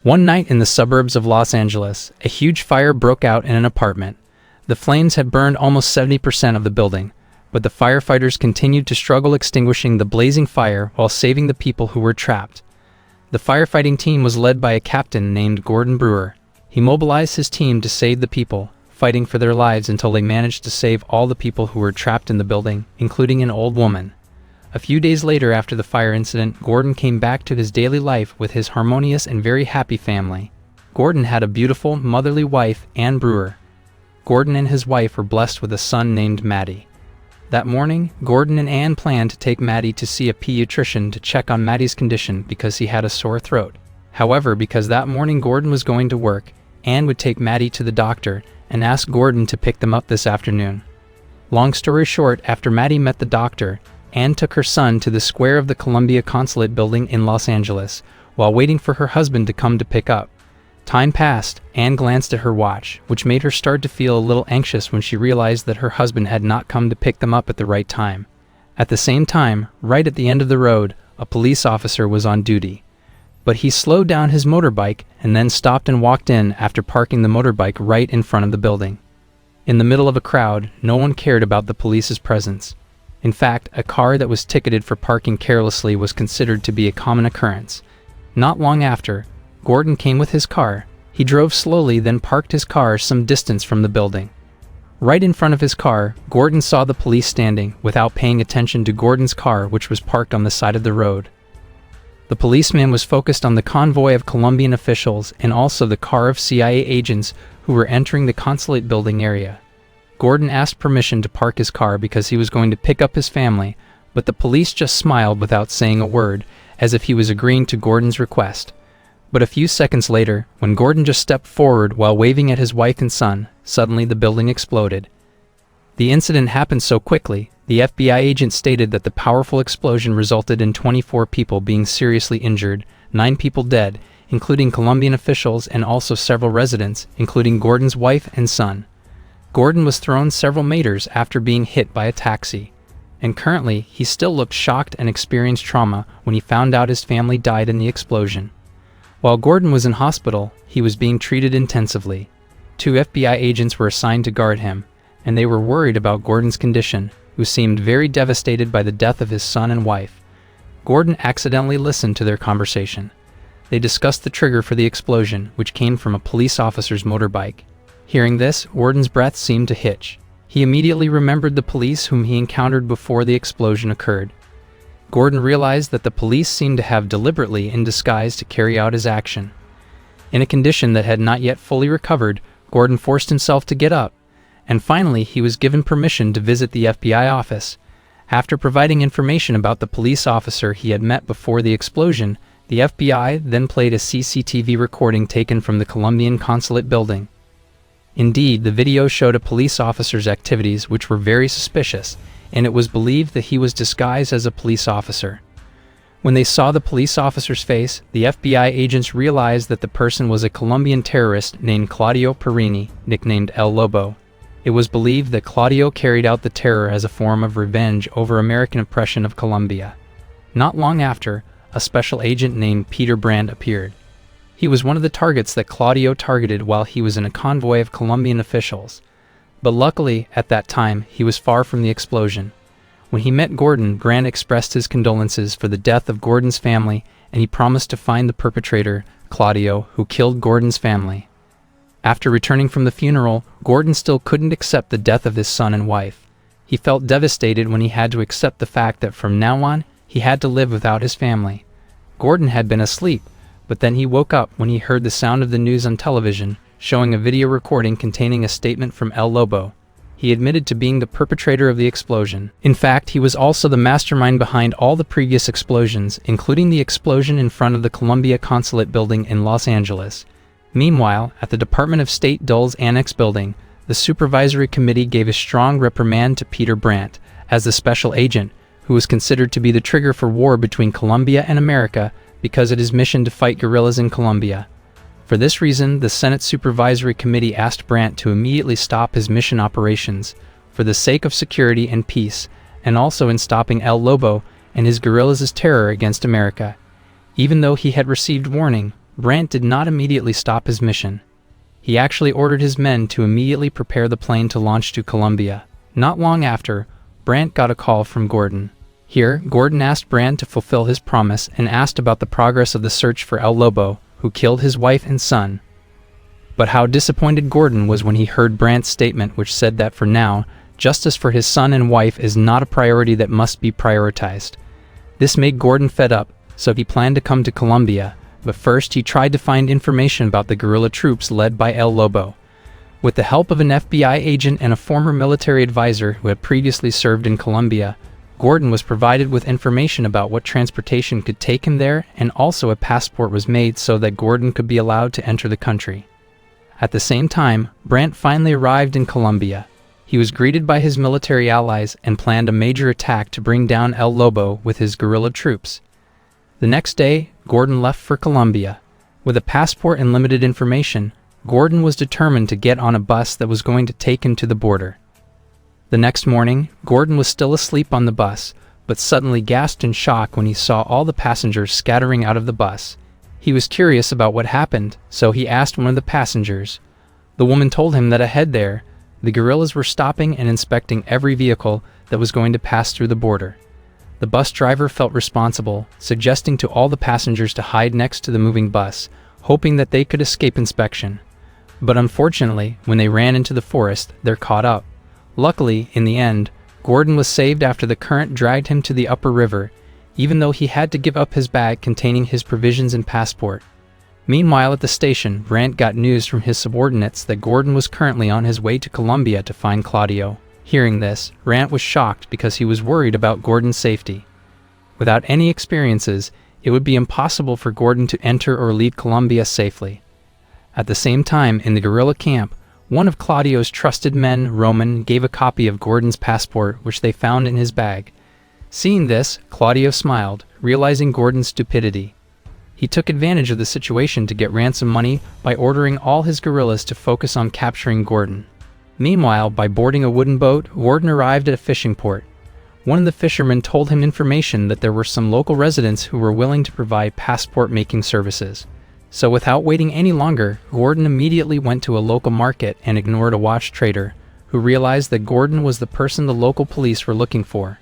One night in the suburbs of Los Angeles, a huge fire broke out in an apartment. The flames had burned almost 70% of the building, but the firefighters continued to struggle extinguishing the blazing fire while saving the people who were trapped. The firefighting team was led by a captain named Gordon Brewer. He mobilized his team to save the people, fighting for their lives until they managed to save all the people who were trapped in the building, including an old woman. A few days later after the fire incident, Gordon came back to his daily life with his harmonious and very happy family. Gordon had a beautiful, motherly wife, Ann Brewer. Gordon and his wife were blessed with a son named Matty. That morning, Gordon and Ann planned to take Matty to see a pediatrician to check on Matty's condition because he had a sore throat. However, because that morning Gordon was going to work, Ann would take Matty to the doctor and ask Gordon to pick them up this afternoon. Long story short, after Matty met the doctor, Ann took her son to the square of the Columbia Consulate building in Los Angeles, while waiting for her husband to come to pick up. Time passed. Ann glanced at her watch, which made her start to feel a little anxious when she realized that her husband had not come to pick them up at the right time. At the same time, right at the end of the road, a police officer was on duty. But he slowed down his motorbike and then stopped and walked in after parking the motorbike right in front of the building. In the middle of a crowd, no one cared about the police's presence. In fact, a car that was ticketed for parking carelessly was considered to be a common occurrence. Not long after, Gordon came with his car. He drove slowly, then parked his car some distance from the building. Right in front of his car, Gordon saw the police standing, without paying attention to Gordon's car, which was parked on the side of the road. The policeman was focused on the convoy of Colombian officials and also the car of CIA agents who were entering the consulate building area. Gordon asked permission to park his car because he was going to pick up his family, but the police just smiled without saying a word, as if he was agreeing to Gordon's request. But a few seconds later, when Gordon just stepped forward while waving at his wife and son, suddenly the building exploded. The incident happened so quickly, the FBI agent stated that the powerful explosion resulted in 24 people being seriously injured, 9 people dead, including Colombian officials and also several residents, including Gordon's wife and son. Gordon was thrown several meters after being hit by a taxi, and currently he still looked shocked and experienced trauma when he found out his family died in the explosion. While Gordon was in hospital, he was being treated intensively. 2 FBI agents were assigned to guard him, and they were worried about Gordon's condition, who seemed very devastated by the death of his son and wife. Gordon accidentally listened to their conversation. They discussed the trigger for the explosion, which came from a police officer's motorbike. Hearing this, Gordon's breath seemed to hitch. He immediately remembered the police whom he encountered before the explosion occurred. Gordon realized that the police seemed to have deliberately in disguise to carry out his action. In a condition that had not yet fully recovered, Gordon forced himself to get up, and finally he was given permission to visit the FBI office. After providing information about the police officer he had met before the explosion, the FBI then played a CCTV recording taken from the Colombian consulate building. Indeed, the video showed a police officer's activities which were very suspicious, and it was believed that he was disguised as a police officer. When they saw the police officer's face, the FBI agents realized that the person was a Colombian terrorist named Claudio Perini, nicknamed El Lobo. It was believed that Claudio carried out the terror as a form of revenge over American oppression of Colombia. Not long after, a special agent named Peter Brandt appeared. He was one of the targets that Claudio targeted while he was in a convoy of Colombian officials. But luckily, at that time, he was far from the explosion. When he met Gordon, Brandt expressed his condolences for the death of Gordon's family, and he promised to find the perpetrator, Claudio, who killed Gordon's family. After returning from the funeral, Gordon still couldn't accept the death of his son and wife. He felt devastated when he had to accept the fact that from now on, he had to live without his family. Gordon had been asleep, but then he woke up when he heard the sound of the news on television, showing a video recording containing a statement from El Lobo. He admitted to being the perpetrator of the explosion. In fact, he was also the mastermind behind all the previous explosions, including the explosion in front of the Columbia Consulate building in Los Angeles. Meanwhile, at the Department of State Dulles Annex building, the supervisory committee gave a strong reprimand to Peter Brandt, as the special agent, who was considered to be the trigger for war between Colombia and America because of his mission to fight guerrillas in Colombia. For this reason, the Senate Supervisory Committee asked Brandt to immediately stop his mission operations, for the sake of security and peace, and also in stopping El Lobo and his guerrillas' terror against America. Even though he had received warning, Brant did not immediately stop his mission. He actually ordered his men to immediately prepare the plane to launch to Colombia. Not long after, Brant got a call from Gordon. Here, Gordon asked Brant to fulfill his promise and asked about the progress of the search for El Lobo, who killed his wife and son. But how disappointed Gordon was when he heard Brant's statement, which said that for now, justice for his son and wife is not a priority that must be prioritized. This made Gordon fed up, so he planned to come to Colombia, but first he tried to find information about the guerrilla troops led by El Lobo. With the help of an FBI agent and a former military advisor who had previously served in Colombia, Gordon was provided with information about what transportation could take him there, and also a passport was made so that Gordon could be allowed to enter the country. At the same time, Brant finally arrived in Colombia. He was greeted by his military allies and planned a major attack to bring down El Lobo with his guerrilla troops. The next day, Gordon left for Colombia. With a passport and limited information, Gordon was determined to get on a bus that was going to take him to the border. The next morning, Gordon was still asleep on the bus, but suddenly gasped in shock when he saw all the passengers scattering out of the bus. He was curious about what happened, so he asked one of the passengers. The woman told him that ahead there, the guerrillas were stopping and inspecting every vehicle that was going to pass through the border. The bus driver felt responsible, suggesting to all the passengers to hide next to the moving bus, hoping that they could escape inspection. But unfortunately, when they ran into the forest, they're caught up. Luckily, in the end, Gordon was saved after the current dragged him to the upper river, even though he had to give up his bag containing his provisions and passport. Meanwhile, at the station, Brant got news from his subordinates that Gordon was currently on his way to Colombia to find Claudio. Hearing this, Brant was shocked because he was worried about Gordon's safety. Without any experiences, it would be impossible for Gordon to enter or leave Colombia safely. At the same time, in the guerrilla camp, one of Claudio's trusted men, Roman, gave a copy of Gordon's passport, which they found in his bag. Seeing this, Claudio smiled, realizing Gordon's stupidity. He took advantage of the situation to get ransom money by ordering all his guerrillas to focus on capturing Gordon. Meanwhile, by boarding a wooden boat, Gordon arrived at a fishing port. One of the fishermen told him information that there were some local residents who were willing to provide passport-making services. So without waiting any longer, Gordon immediately went to a local market and ignored a watch trader, who realized that Gordon was the person the local police were looking for.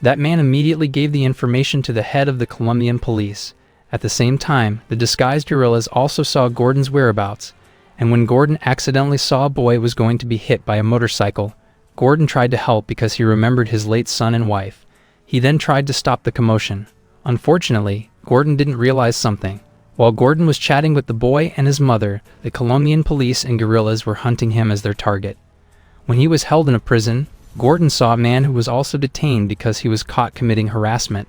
That man immediately gave the information to the head of the Colombian police. At the same time, the disguised guerrillas also saw Gordon's whereabouts, and when Gordon accidentally saw a boy was going to be hit by a motorcycle, Gordon tried to help because he remembered his late son and wife. He then tried to stop the commotion. Unfortunately, Gordon didn't realize something. While Gordon was chatting with the boy and his mother, the Colombian police and guerrillas were hunting him as their target. When he was held in a prison, Gordon saw a man who was also detained because he was caught committing harassment.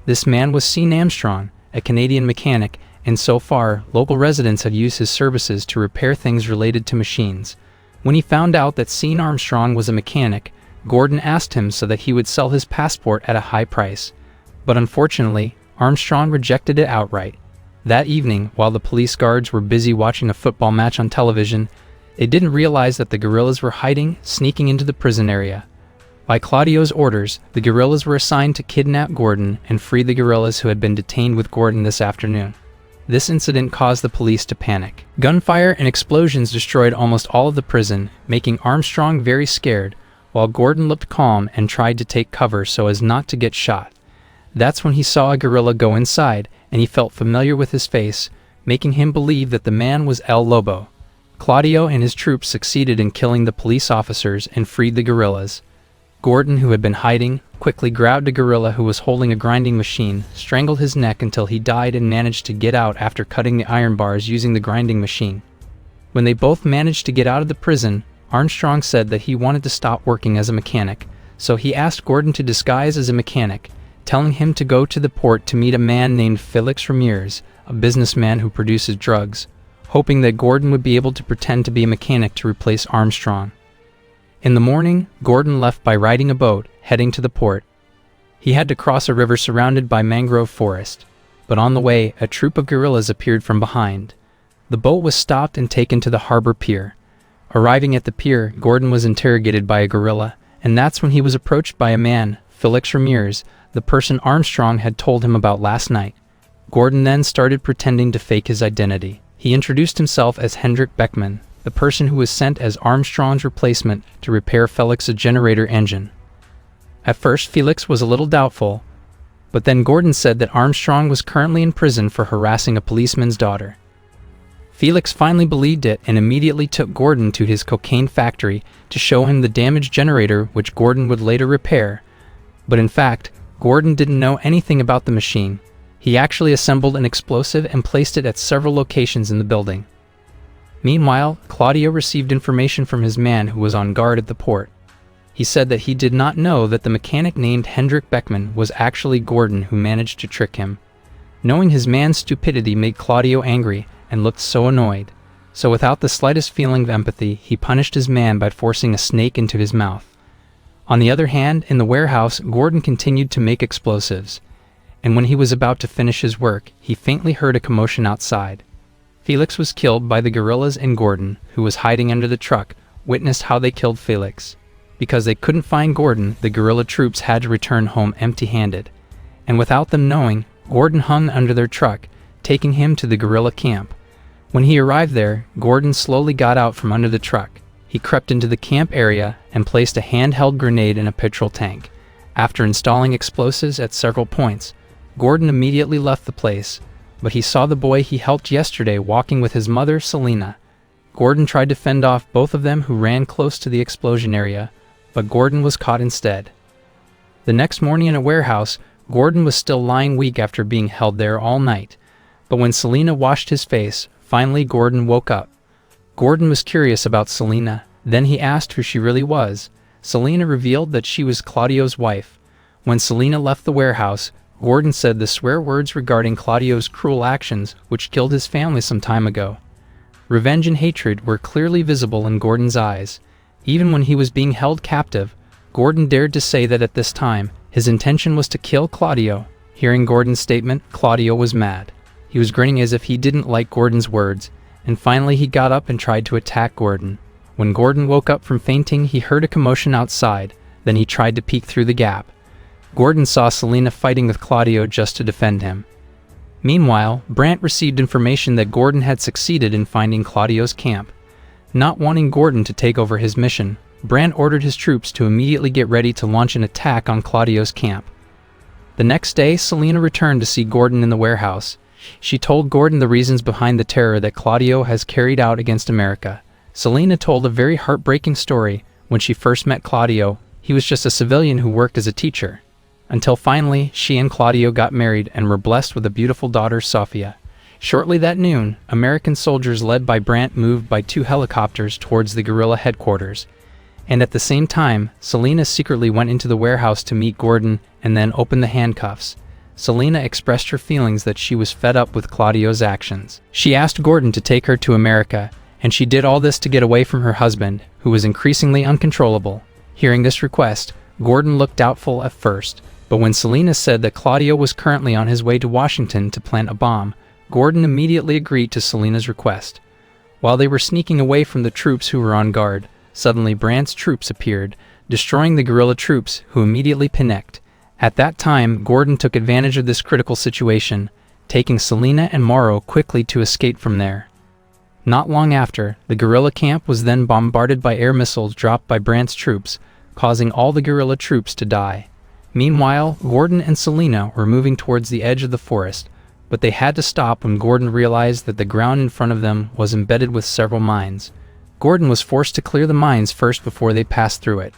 This man was Sean Armstrong, a Canadian mechanic, and so far, local residents had used his services to repair things related to machines. When he found out that Sean Armstrong was a mechanic, Gordon asked him so that he would sell his passport at a high price. But unfortunately, Armstrong rejected it outright. That evening, while the police guards were busy watching a football match on television, they didn't realize that the guerrillas were hiding, sneaking into the prison area. By Claudio's orders, the guerrillas were assigned to kidnap Gordon and free the guerrillas who had been detained with Gordon this afternoon. This incident caused the police to panic. Gunfire and explosions destroyed almost all of the prison, making Armstrong very scared, while Gordon looked calm and tried to take cover so as not to get shot. That's when he saw a guerrilla go inside, and he felt familiar with his face, making him believe that the man was El Lobo. Claudio and his troops succeeded in killing the police officers and freed the guerrillas. Gordon, who had been hiding, quickly grabbed a guerrilla who was holding a grinding machine, strangled his neck until he died, and managed to get out after cutting the iron bars using the grinding machine. When they both managed to get out of the prison, Armstrong said that he wanted to stop working as a mechanic, so he asked Gordon to disguise as a mechanic, telling him to go to the port to meet a man named Felix Ramirez, a businessman who produces drugs, hoping that Gordon would be able to pretend to be a mechanic to replace Armstrong. In the morning, Gordon left by riding a boat, heading to the port. He had to cross a river surrounded by mangrove forest, but on the way, a troop of guerrillas appeared from behind. The boat was stopped and taken to the harbor pier. Arriving at the pier, Gordon was interrogated by a guerrilla, and that's when he was approached by a man, Felix Ramirez, the person Armstrong had told him about last night. Gordon then started pretending to fake his identity. He introduced himself as Hendrik Beckman, the person who was sent as Armstrong's replacement to repair Felix's generator engine. At first, Felix was a little doubtful, but then Gordon said that Armstrong was currently in prison for harassing a policeman's daughter. Felix finally believed it and immediately took Gordon to his cocaine factory to show him the damaged generator, which Gordon would later repair. But in fact, Gordon didn't know anything about the machine. He actually assembled an explosive and placed it at several locations in the building. Meanwhile, Claudio received information from his man who was on guard at the port. He said that he did not know that the mechanic named Hendrik Beckman was actually Gordon who managed to trick him. Knowing his man's stupidity made Claudio angry and looked so annoyed. So without the slightest feeling of empathy, he punished his man by forcing a snake into his mouth. On the other hand, in the warehouse, Gordon continued to make explosives. And when he was about to finish his work, he faintly heard a commotion outside. Felix was killed by the guerrillas, and Gordon, who was hiding under the truck, witnessed how they killed Felix. Because they couldn't find Gordon, the guerrilla troops had to return home empty-handed. And without them knowing, Gordon hung under their truck, taking him to the guerrilla camp. When he arrived there, Gordon slowly got out from under the truck. He crept into the camp area and placed a handheld grenade in a petrol tank. After installing explosives at several points, Gordon immediately left the place, but he saw the boy he helped yesterday walking with his mother, Selena. Gordon tried to fend off both of them who ran close to the explosion area, but Gordon was caught instead. The next morning in a warehouse, Gordon was still lying weak after being held there all night. But when Selena washed his face, finally Gordon woke up. Gordon was curious about Selena. Then he asked who she really was. Selena revealed that she was Claudio's wife. When Selena left the warehouse, Gordon said the swear words regarding Claudio's cruel actions, which killed his family some time ago. Revenge and hatred were clearly visible in Gordon's eyes. Even when he was being held captive, Gordon dared to say that at this time, his intention was to kill Claudio. Hearing Gordon's statement, Claudio was mad. He was grinning as if he didn't like Gordon's words, and finally he got up and tried to attack Gordon. When Gordon woke up from fainting, he heard a commotion outside. Then he tried to peek through the gap. Gordon saw Selena fighting with Claudio just to defend him. Meanwhile, Brant received information that Gordon had succeeded in finding Claudio's camp. Not wanting Gordon to take over his mission, Brant ordered his troops to immediately get ready to launch an attack on Claudio's camp. The next day, Selena returned to see Gordon in the warehouse. She told Gordon the reasons behind the terror that Claudio has carried out against America. Selena told a very heartbreaking story. When she first met Claudio, he was just a civilian who worked as a teacher. Until finally, she and Claudio got married and were blessed with a beautiful daughter, Sofia. Shortly that noon, American soldiers led by Brant moved by 2 helicopters towards the guerrilla headquarters. And at the same time, Selena secretly went into the warehouse to meet Gordon and then opened the handcuffs. Selena expressed her feelings that she was fed up with Claudio's actions. She asked Gordon to take her to America, and she did all this to get away from her husband, who was increasingly uncontrollable. Hearing this request, Gordon looked doubtful at first, but when Selena said that Claudio was currently on his way to Washington to plant a bomb, Gordon immediately agreed to Selena's request. While they were sneaking away from the troops who were on guard, suddenly Brant's troops appeared, destroying the guerrilla troops, who immediately panicked. At that time, Gordon took advantage of this critical situation, taking Selena and Morrow quickly to escape from there. Not long after, the guerrilla camp was then bombarded by air missiles dropped by Brant's troops, causing all the guerrilla troops to die. Meanwhile, Gordon and Selena were moving towards the edge of the forest, but they had to stop when Gordon realized that the ground in front of them was embedded with several mines. Gordon was forced to clear the mines first before they passed through it.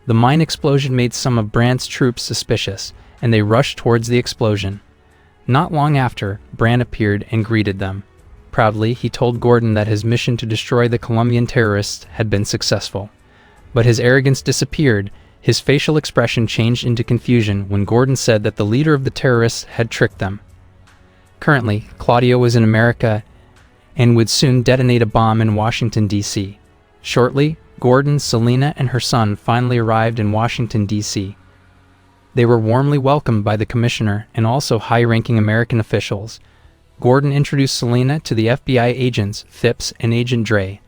The mine explosion made some of Brant's troops suspicious, and they rushed towards the explosion. Not long after, Brant appeared and greeted them. Proudly, he told Gordon that his mission to destroy the Colombian terrorists had been successful. But his arrogance disappeared. His facial expression changed into confusion when Gordon said that the leader of the terrorists had tricked them. Currently, Claudio was in America and would soon detonate a bomb in Washington, D.C. Shortly, Gordon, Selena, and her son finally arrived in Washington, D.C. They were warmly welcomed by the commissioner and also high-ranking American officials. Gordon introduced Selena to the FBI agents, Phipps and Agent Dre.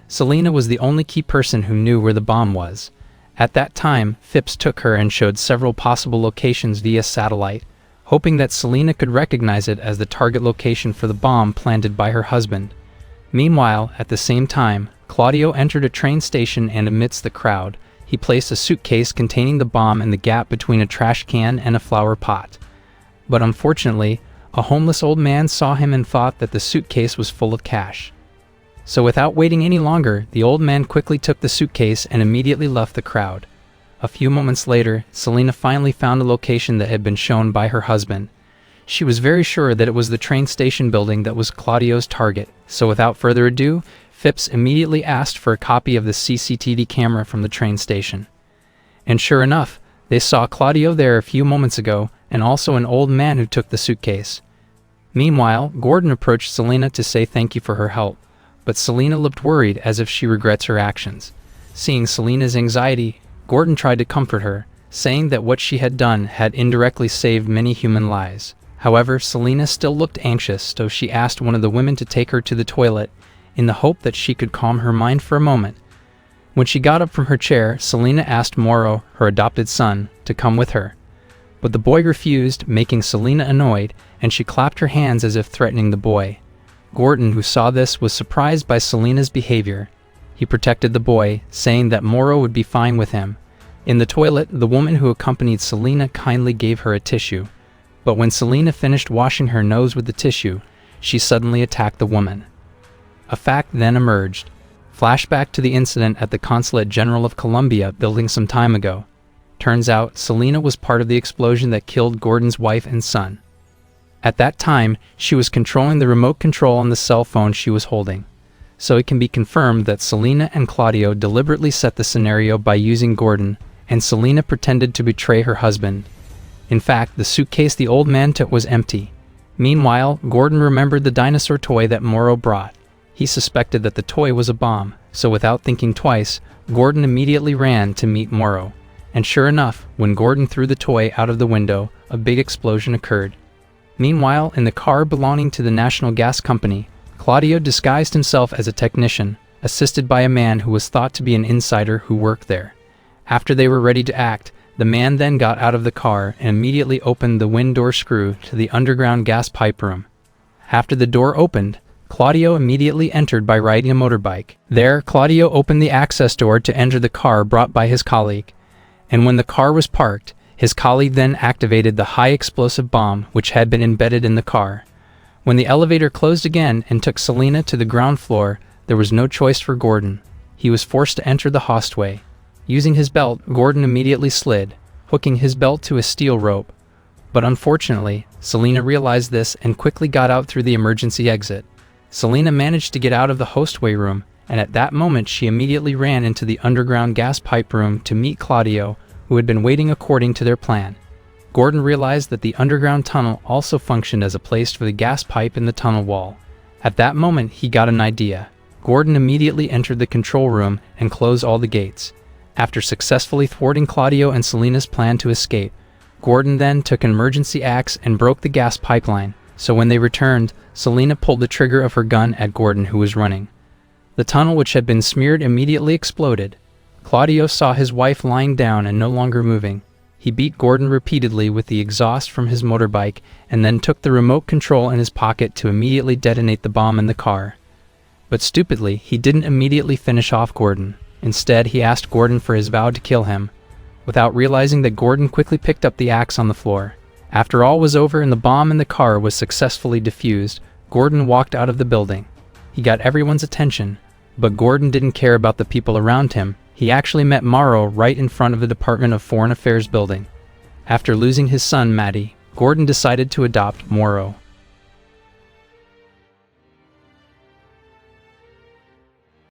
Selena was the only key person who knew where the bomb was. At that time, Phipps took her and showed several possible locations via satellite. hoping that Selena could recognize it as the target location for the bomb planted by her husband. Meanwhile, at the same time, Claudio entered a train station and amidst the crowd, he placed a suitcase containing the bomb in the gap between a trash can and a flower pot. But unfortunately, a homeless old man saw him and thought that the suitcase was full of cash. So without waiting any longer, the old man quickly took the suitcase and immediately left the crowd. A few moments later, Selena finally found a location that had been shown by her husband. She was very sure that it was the train station building that was Claudio's target, so without further ado, Phipps immediately asked for a copy of the CCTV camera from the train station. And sure enough, they saw Claudio there a few moments ago, and also an old man who took the suitcase. Meanwhile, Gordon approached Selena to say thank you for her help, but Selena looked worried as if she regrets her actions. Seeing Selena's anxiety, Gordon tried to comfort her, saying that what she had done had indirectly saved many human lives. However, Selena still looked anxious, so she asked one of the women to take her to the toilet, in the hope that she could calm her mind for a moment. When she got up from her chair, Selena asked Mauro, her adopted son, to come with her. But the boy refused, making Selena annoyed, and she clapped her hands as if threatening the boy. Gordon, who saw this, was surprised by Selena's behavior. He protected the boy, saying that Mauro would be fine with him. In the toilet, the woman who accompanied Selena kindly gave her a tissue. But when Selena finished washing her nose with the tissue, she suddenly attacked the woman. A fact then emerged. Flashback to the incident at the Consulate General of Colombia building some time ago. Turns out, Selena was part of the explosion that killed Gordon's wife and son. At that time, she was controlling the remote control on the cell phone she was holding. So it can be confirmed that Selena and Claudio deliberately set the scenario by using Gordon, and Selena pretended to betray her husband. In fact, the suitcase the old man took was empty. Meanwhile, Gordon remembered the dinosaur toy that Mauro brought. He suspected that the toy was a bomb, so without thinking twice, Gordon immediately ran to meet Mauro. And sure enough, when Gordon threw the toy out of the window, a big explosion occurred. Meanwhile, in the car belonging to the National Gas Company, Claudio disguised himself as a technician, assisted by a man who was thought to be an insider who worked there. After they were ready to act, the man then got out of the car and immediately opened the wind door screw to the underground gas pipe room. After the door opened, Claudio immediately entered by riding a motorbike. There, Claudio opened the access door to enter the car brought by his colleague. And when the car was parked, his colleague then activated the high explosive bomb which had been embedded in the car. When the elevator closed again and took Selena to the ground floor, there was no choice for Gordon. He was forced to enter the hostway. Using his belt, Gordon immediately slid, hooking his belt to a steel rope. But unfortunately, Selena realized this and quickly got out through the emergency exit. Selena managed to get out of the hostway room, and at that moment she immediately ran into the underground gas pipe room to meet Claudio, who had been waiting according to their plan. Gordon realized that the underground tunnel also functioned as a place for the gas pipe in the tunnel wall. At that moment, he got an idea. Gordon immediately entered the control room and closed all the gates. After successfully thwarting Claudio and Selena's plan to escape, Gordon then took an emergency axe and broke the gas pipeline, so when they returned, Selena pulled the trigger of her gun at Gordon, who was running. The tunnel, which had been smeared, immediately exploded. Claudio saw his wife lying down and no longer moving. He beat Gordon repeatedly with the exhaust from his motorbike and then took the remote control in his pocket to immediately detonate the bomb in the car. But stupidly, he didn't immediately finish off Gordon. Instead, he asked Gordon for his vow to kill him, without realizing that Gordon quickly picked up the axe on the floor. After all was over and the bomb in the car was successfully defused, Gordon walked out of the building. He got everyone's attention, but Gordon didn't care about the people around him. He actually met Mauro right in front of the Department of Foreign Affairs building. After losing his son, Matty, Gordon decided to adopt Mauro.